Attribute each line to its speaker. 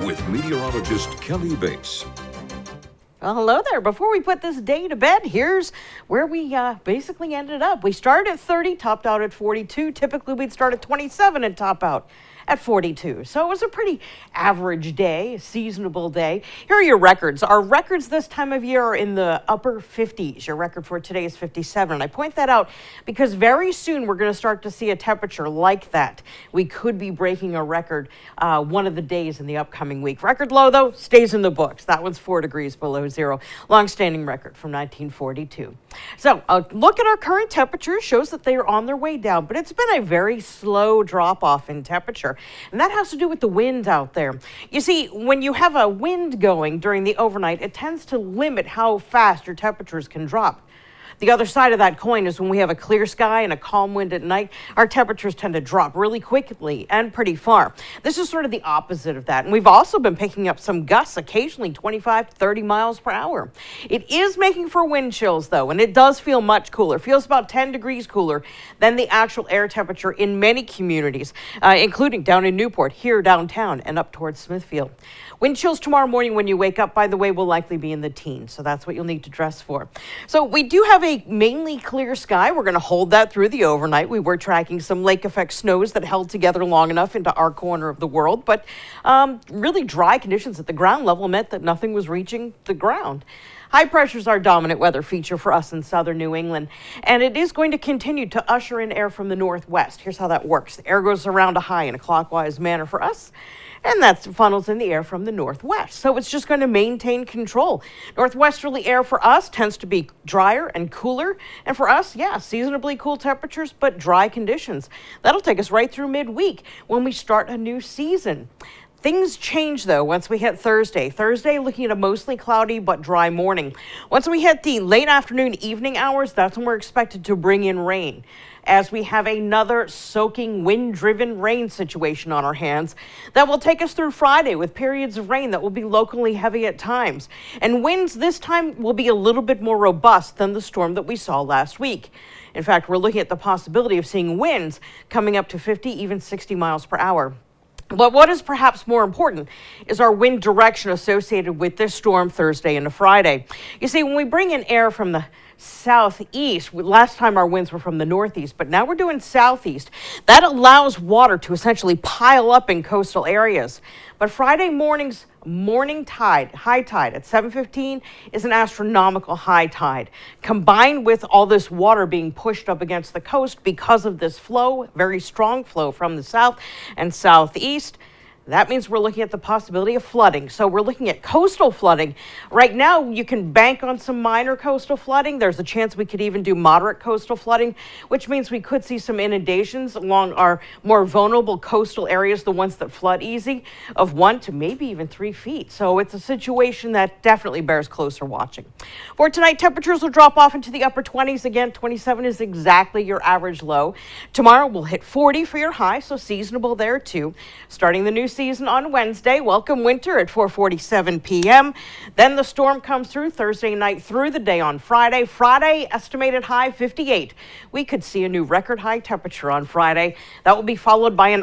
Speaker 1: with meteorologist Kelly Bates.
Speaker 2: Well, hello there. Before we put this day to bed, here's where we basically ended up. We started at 30, topped out at 42. Typically, we'd start at 27 and top out at 42. So it was a pretty average day, a seasonable day. Here are your records. Our records this time of year are in the upper 50s. Your record for today is 57. I point that out because very soon we're going to start to see a temperature like that. We could be breaking a record one of the days in the upcoming week. Record low, though, stays in the books. That one's 4 degrees below zero. Long-standing record from 1942. So a look at our current temperature shows that they are on their way down, but it's been a very slow drop-off in temperature. And that has to do with the wind out there. You see, when you have a wind going during the overnight, it tends to limit how fast your temperatures can drop. The other side of that coin is when we have a clear sky and a calm wind at night, our temperatures tend to drop really quickly and pretty far. This is sort of the opposite of that. And we've also been picking up some gusts, occasionally 25 to 30 miles per hour. It is making for wind chills, though, and it does feel much cooler. It feels about 10 degrees cooler than the actual air temperature in many communities, including down in Newport, here downtown, and up towards Smithfield. Wind chills tomorrow morning when you wake up, by the way, will likely be in the teens, so that's what you'll need to dress for. So we do have a mainly clear sky. We're going to hold that through the overnight. We were tracking some lake effect snows that held together long enough into our corner of the world, but really dry conditions at the ground level meant that nothing was reaching the ground. High pressure is our dominant weather feature for us in southern New England, and it is going to continue to usher in air from the northwest. Here's how that works. The air goes around a high in a clockwise manner for us, and that funnels in the air from the northwest. So it's just going to maintain control. Northwesterly air for us tends to be drier and cooler. And for us, yeah, seasonably cool temperatures, but dry conditions. That'll take us right through midweek when we start a new season. Things change, though, once we hit Thursday. Thursday, looking at a mostly cloudy but dry morning. Once we hit the late afternoon, evening hours, that's when we're expected to bring in rain, as we have another soaking, wind-driven rain situation on our hands that will take us through Friday with periods of rain that will be locally heavy at times. And winds this time will be a little bit more robust than the storm that we saw last week. In fact, we're looking at the possibility of seeing winds coming up to 50, even 60 miles per hour. But what is perhaps more important is our wind direction associated with this storm Thursday into Friday. You see, when we bring in air from the southeast, last time our winds were from the northeast, but now we're doing southeast. That allows water to essentially pile up in coastal areas. But Friday morning's morning tide, high tide at 7:15 is an astronomical high tide. Combined with all this water being pushed up against the coast because of this flow, very strong flow from the south and southeast, that means we're looking at the possibility of flooding. So we're looking at coastal flooding. Right now, you can bank on some minor coastal flooding. There's a chance we could even do moderate coastal flooding, which means we could see some inundations along our more vulnerable coastal areas, the ones that flood easy, of 1 to maybe even 3 feet. So it's a situation that definitely bears closer watching. For tonight, temperatures will drop off into the upper 20s. Again, 27 is exactly your average low. Tomorrow, we'll hit 40 for your high, so seasonable there too. Starting the new season on Wednesday. Welcome winter at 4:47 p.m. Then the storm comes through Thursday night through the day on Friday. Friday, estimated high 58. We could see a new record high temperature on Friday. That will be followed by an